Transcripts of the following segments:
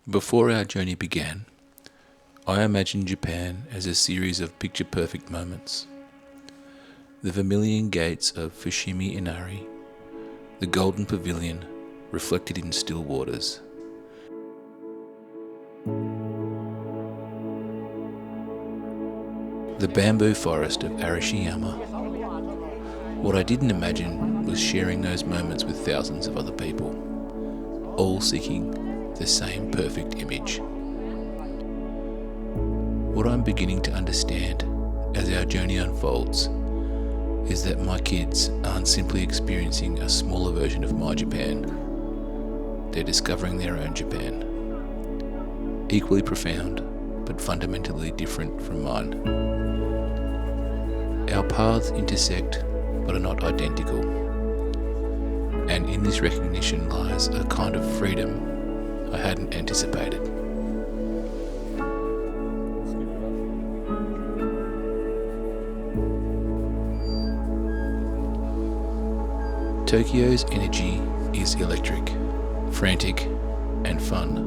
Before our journey began, I imagined Japan as a series of picture-perfect moments. The vermilion gates of Fushimi Inari, the golden pavilion reflected in still waters, the bamboo forest of Arashiyama. What I didn't imagine was sharing those moments with thousands of other people, all seeking the same perfect image. What I'm beginning to understand as our journey unfolds is that my kids aren't simply experiencing a smaller version of my Japan. They're discovering their own Japan, equally profound but fundamentally different from mine. Our paths intersect but are not identical, and in this recognition lies a kind of freedom I hadn't anticipated. Tokyo's energy is electric, frantic, and fun.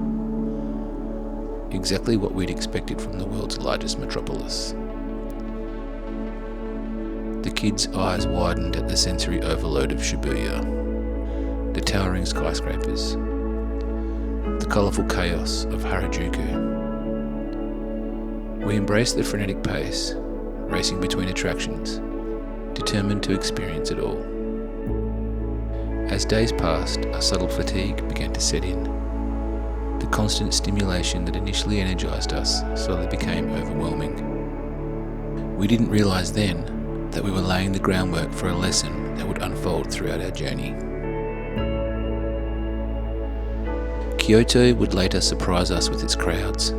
Exactly what we'd expected from the world's largest metropolis. The kids' eyes widened at the sensory overload of Shibuya, the towering skyscrapers, the colourful chaos of Harajuku. We embraced the frenetic pace, racing between attractions, determined to experience it all. As days passed, a subtle fatigue began to set in. The constant stimulation that initially energized us slowly became overwhelming. We didn't realize then that we were laying the groundwork for a lesson that would unfold throughout our journey. Kyoto would later surprise us with its crowds.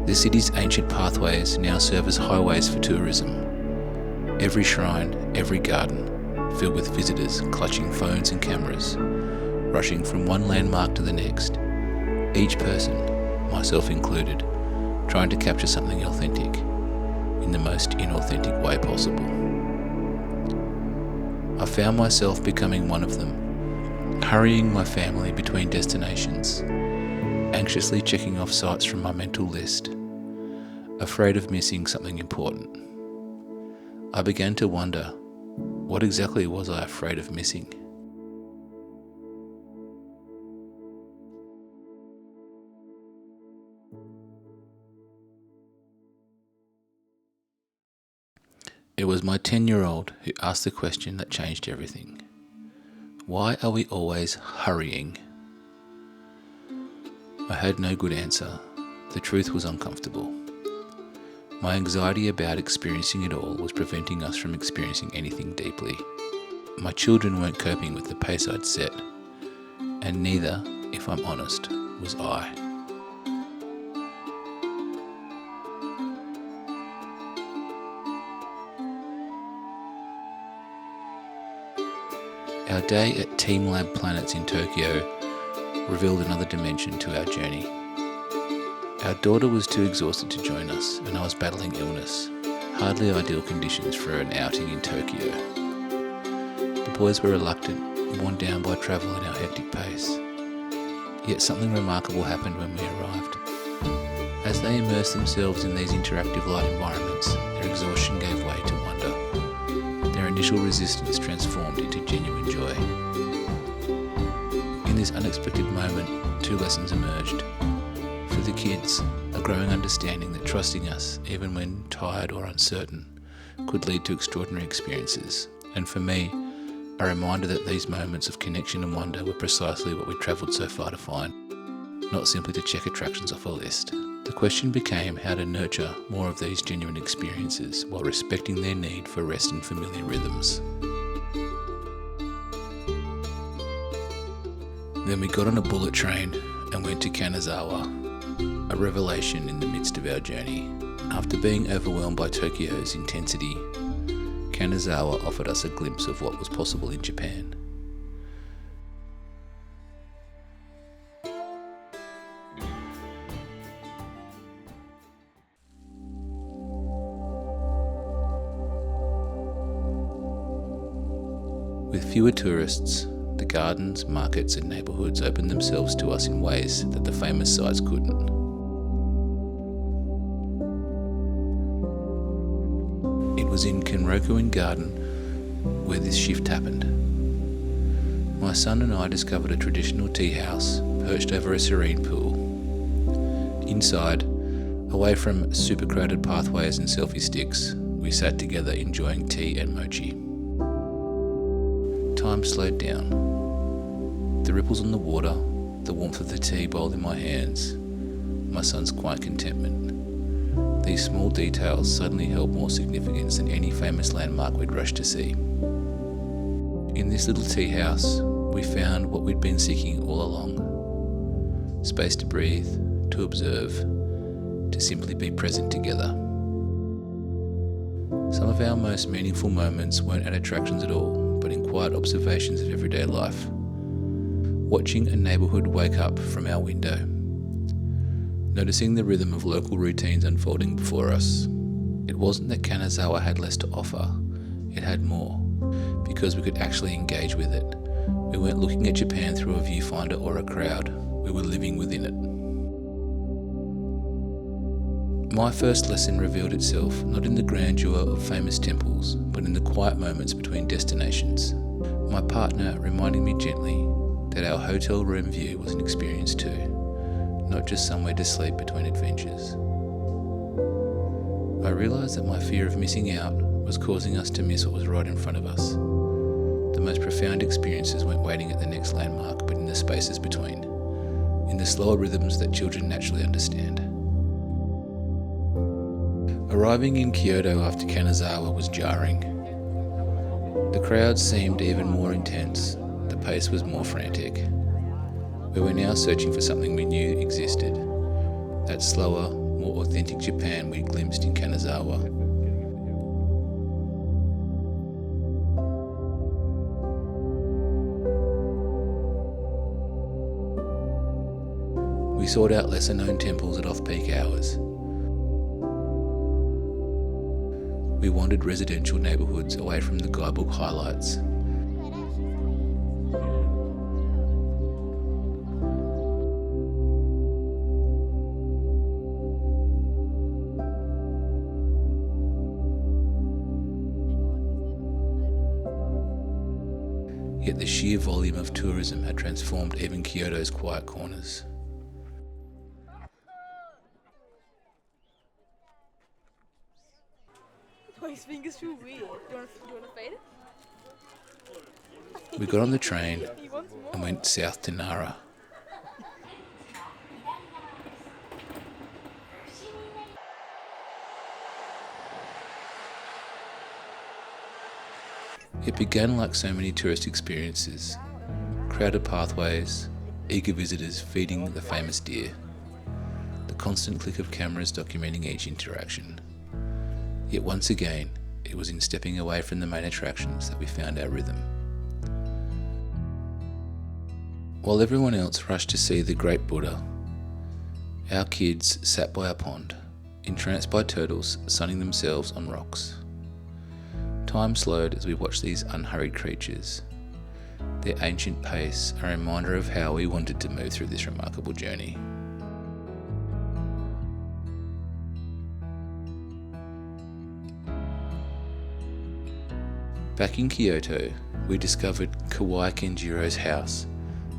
The city's ancient pathways now serve as highways for tourism. Every shrine, every garden, filled with visitors clutching phones and cameras, rushing from one landmark to the next, each person, myself included, trying to capture something authentic in the most inauthentic way possible. I found myself becoming one of them, hurrying my family between destinations, anxiously checking off sites from my mental list, afraid of missing something important. I began to wonder, what exactly was I afraid of missing? It was my 10-year-old who asked the question that changed everything. Why are we always hurrying? I had no good answer. The truth was uncomfortable. My anxiety about experiencing it all was preventing us from experiencing anything deeply. My children weren't coping with the pace I'd set, and neither, if I'm honest, was I. Our day at Team Lab Planets in Tokyo revealed another dimension to our journey. Our daughter was too exhausted to join us, and I was battling illness, hardly ideal conditions for an outing in Tokyo. The boys were reluctant, worn down by travel and our hectic pace. Yet something remarkable happened when we arrived. As they immersed themselves in these interactive light environments, their exhaustion gave way to wonder. Their initial resistance transformed into genuine joy. In this unexpected moment, two lessons emerged. For the kids, a growing understanding that trusting us, even when tired or uncertain, could lead to extraordinary experiences. And for me, a reminder that these moments of connection and wonder were precisely what we travelled so far to find, not simply to check attractions off a list. The question became how to nurture more of these genuine experiences while respecting their need for rest and familiar rhythms. Then we got on a bullet train and went to Kanazawa, a revelation in the midst of our journey. After being overwhelmed by Tokyo's intensity, Kanazawa offered us a glimpse of what was possible in Japan. With fewer tourists, The gardens, markets and neighbourhoods opened themselves to us in ways that the famous sites couldn't. It was in Kenrokuen Garden where this shift happened. My son and I discovered a traditional tea house perched over a serene pool. Inside, away from super crowded pathways and selfie sticks, we sat together enjoying tea and mochi. Time slowed down. The ripples on the water, the warmth of the tea bowl in my hands, my son's quiet contentment. These small details suddenly held more significance than any famous landmark we'd rushed to see. In this little tea house, we found what we'd been seeking all along. Space to breathe, to observe, to simply be present together. Some of our most meaningful moments weren't at attractions at all, but in quiet observations of everyday life. Watching a neighbourhood wake up from our window. Noticing the rhythm of local routines unfolding before us. It wasn't that Kanazawa had less to offer, it had more, because we could actually engage with it. We weren't looking at Japan through a viewfinder or a crowd, we were living within it. My first lesson revealed itself not in the grandeur of famous temples, but in the quiet moments between destinations. My partner reminding me gently that our hotel room view was an experience too, not just somewhere to sleep between adventures. I realised that my fear of missing out was causing us to miss what was right in front of us. The most profound experiences weren't waiting at the next landmark, but in the spaces between, in the slower rhythms that children naturally understand. Arriving in Kyoto after Kanazawa was jarring. The crowd seemed even more intense, the pace was more frantic. We were now searching for something we knew existed, that slower, more authentic Japan we'd glimpsed in Kanazawa. We sought out lesser-known temples at off-peak hours. We wandered residential neighbourhoods away from the guidebook highlights. Yet the sheer volume of tourism had transformed even Kyoto's quiet corners. Oh, his finger's too weird. Do you want to fade it? We got on the train He wants more. and went south to Nara. It began like so many tourist experiences. Crowded pathways, eager visitors feeding the famous deer, the constant click of cameras documenting each interaction. Yet once again, it was in stepping away from the main attractions that we found our rhythm. While everyone else rushed to see the great Buddha, our kids sat by a pond, entranced by turtles sunning themselves on rocks. Time slowed as we watched these unhurried creatures. Their ancient pace, a reminder of how we wanted to move through this remarkable journey. Back in Kyoto, we discovered Kawai Kenjiro's house,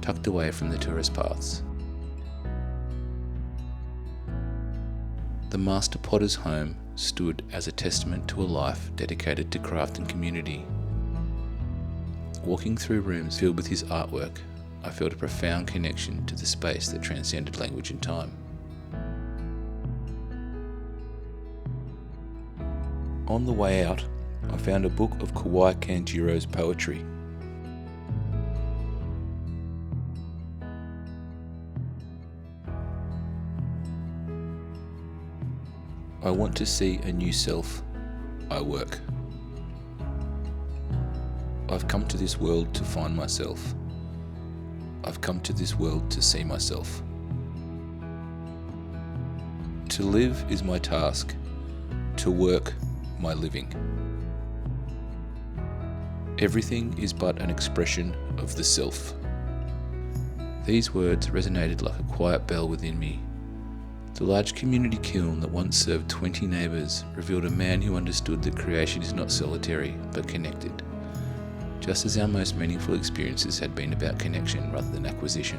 tucked away from the tourist paths. The master potter's home stood as a testament to a life dedicated to craft and community. Walking through rooms filled with his artwork, I felt a profound connection to the space that transcended language and time. On the way out, I found a book of Kawai Kenjiro's poetry. I want to see a new self. I work. I've come to this world to find myself. I've come to this world to see myself. To live is my task. To work, my living. Everything is but an expression of the self. These words resonated like a quiet bell within me. The large community kiln that once served 20 neighbours revealed a man who understood that creation is not solitary, but connected, just as our most meaningful experiences had been about connection rather than acquisition.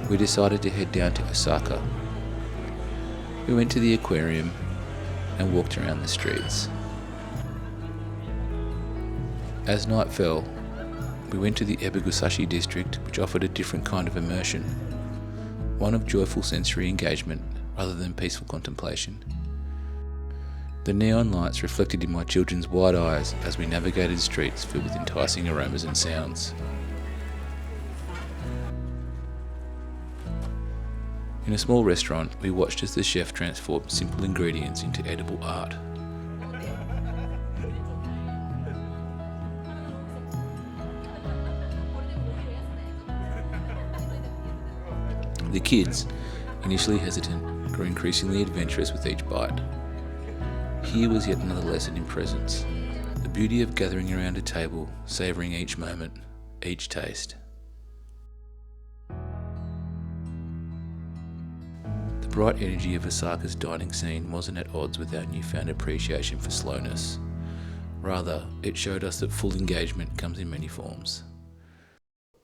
We decided to head down to Osaka. We went to the aquarium and walked around the streets. As night fell, we went to the Ebigosashi district, which offered a different kind of immersion, one of joyful sensory engagement rather than peaceful contemplation. The neon lights reflected in my children's wide eyes as we navigated streets filled with enticing aromas and sounds. In a small restaurant, we watched as the chef transformed simple ingredients into edible art. The kids, initially hesitant, grew increasingly adventurous with each bite. Here was yet another lesson in presence, the beauty of gathering around a table, savouring each moment, each taste. The bright energy of Osaka's dining scene wasn't at odds with our newfound appreciation for slowness. Rather, it showed us that full engagement comes in many forms.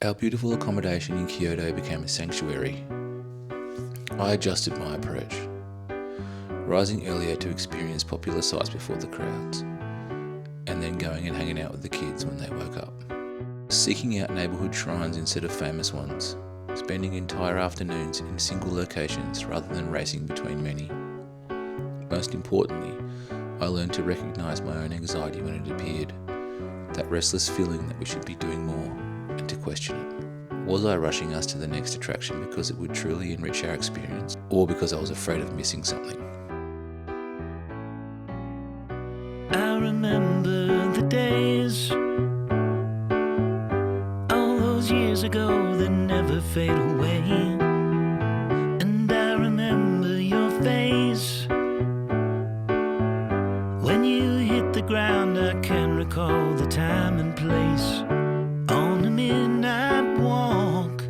Our beautiful accommodation in Kyoto became a sanctuary. I adjusted my approach, rising earlier to experience popular sites before the crowds, and then going and hanging out with the kids when they woke up. Seeking out neighbourhood shrines instead of famous ones, spending entire afternoons in single locations rather than racing between many. Most importantly, I learned to recognise my own anxiety when it appeared, that restless feeling that we should be doing more, and to question it. Was I rushing us to the next attraction because it would truly enrich our experience, or because I was afraid of missing something? I remember the days, all those years ago that never fade away. And I remember your face when you hit the ground. I can recall the time and place on a midnight walk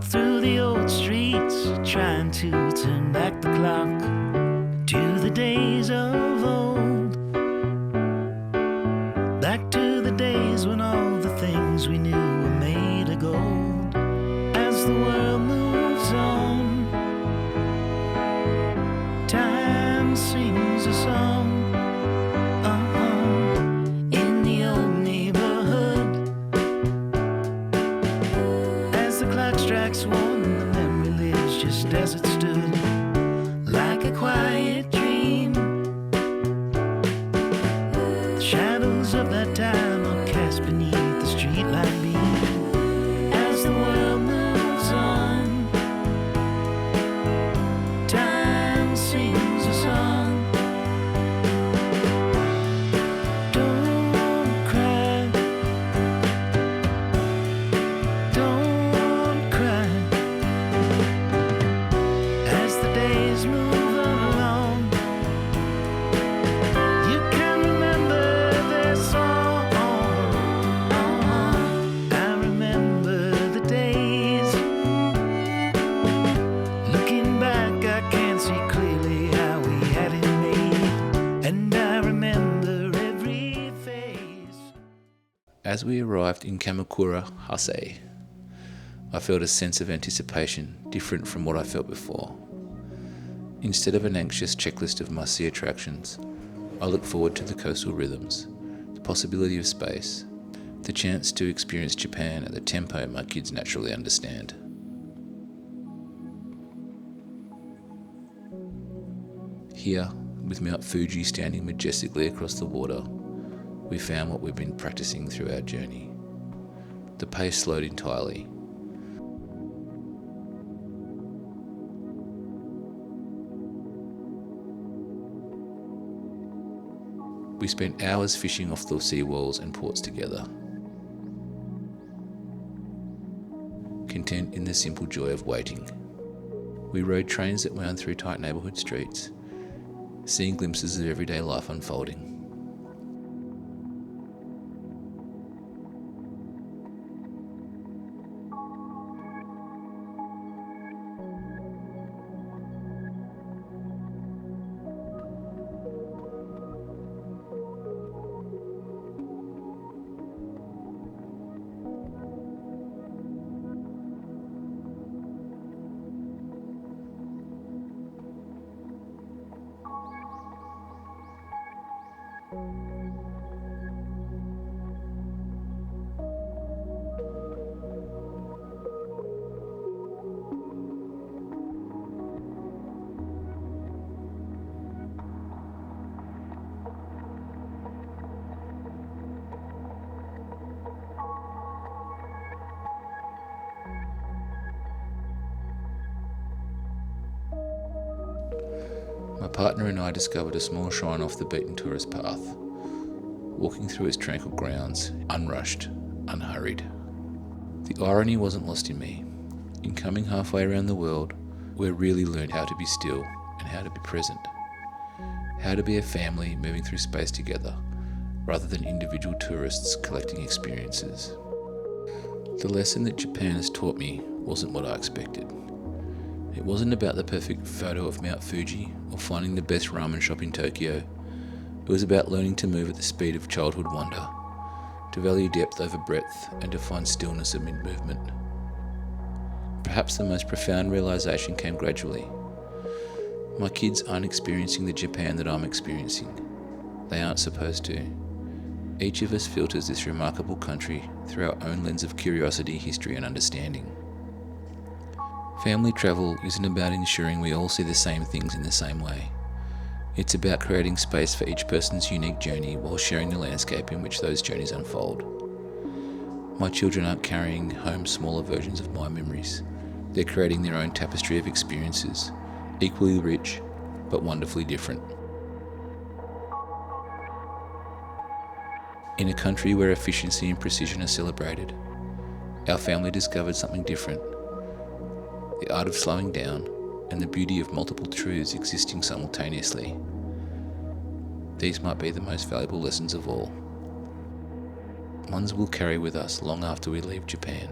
through the old streets, trying to turn back the clock to the days of old, back to the days when all the things we knew were made of gold. As the world moves on, time sings a song. In the old neighborhood, as the clock strikes one, the memory lives just as it stood, like a quiet dream. The shadows of that time are cast beneath the streetlight beam. As the world moves on, time sings a song. Don't cry, don't cry. As the days move along, you can remember their song. I remember the days. Looking back, I can see clearly how we had it made, and I remember every phase. As we arrived in Kamakura Hase, I felt a sense of anticipation different from what I felt before. Instead of an anxious checklist of must-see attractions, I look forward to the coastal rhythms, the possibility of space, the chance to experience Japan at the tempo my kids naturally understand. Here, with Mount Fuji standing majestically across the water, we found what we've been practicing through our journey. The pace slowed entirely. We spent hours fishing off the seawalls and ports together, content in the simple joy of waiting. We rode trains that wound through tight neighbourhood streets, seeing glimpses of everyday life unfolding. My partner and I discovered a small shrine off the beaten tourist path, walking through its tranquil grounds, unrushed, unhurried. The irony wasn't lost in me. In coming halfway around the world, we really learned how to be still and how to be present. How to be a family moving through space together, rather than individual tourists collecting experiences. The lesson that Japan has taught me wasn't what I expected. It wasn't about the perfect photo of Mount Fuji or finding the best ramen shop in Tokyo. It was about learning to move at the speed of childhood wonder, to value depth over breadth, and to find stillness amid movement. Perhaps the most profound realization came gradually. My kids aren't experiencing the Japan that I'm experiencing. They aren't supposed to. Each of us filters this remarkable country through our own lens of curiosity, history, and understanding. Family travel isn't about ensuring we all see the same things in the same way. It's about creating space for each person's unique journey while sharing the landscape in which those journeys unfold. My children aren't carrying home smaller versions of my memories. They're creating their own tapestry of experiences, equally rich, but wonderfully different. In a country where efficiency and precision are celebrated, our family discovered something different. The art of slowing down, and the beauty of multiple truths existing simultaneously. These might be the most valuable lessons of all. Ones we'll carry with us long after we leave Japan.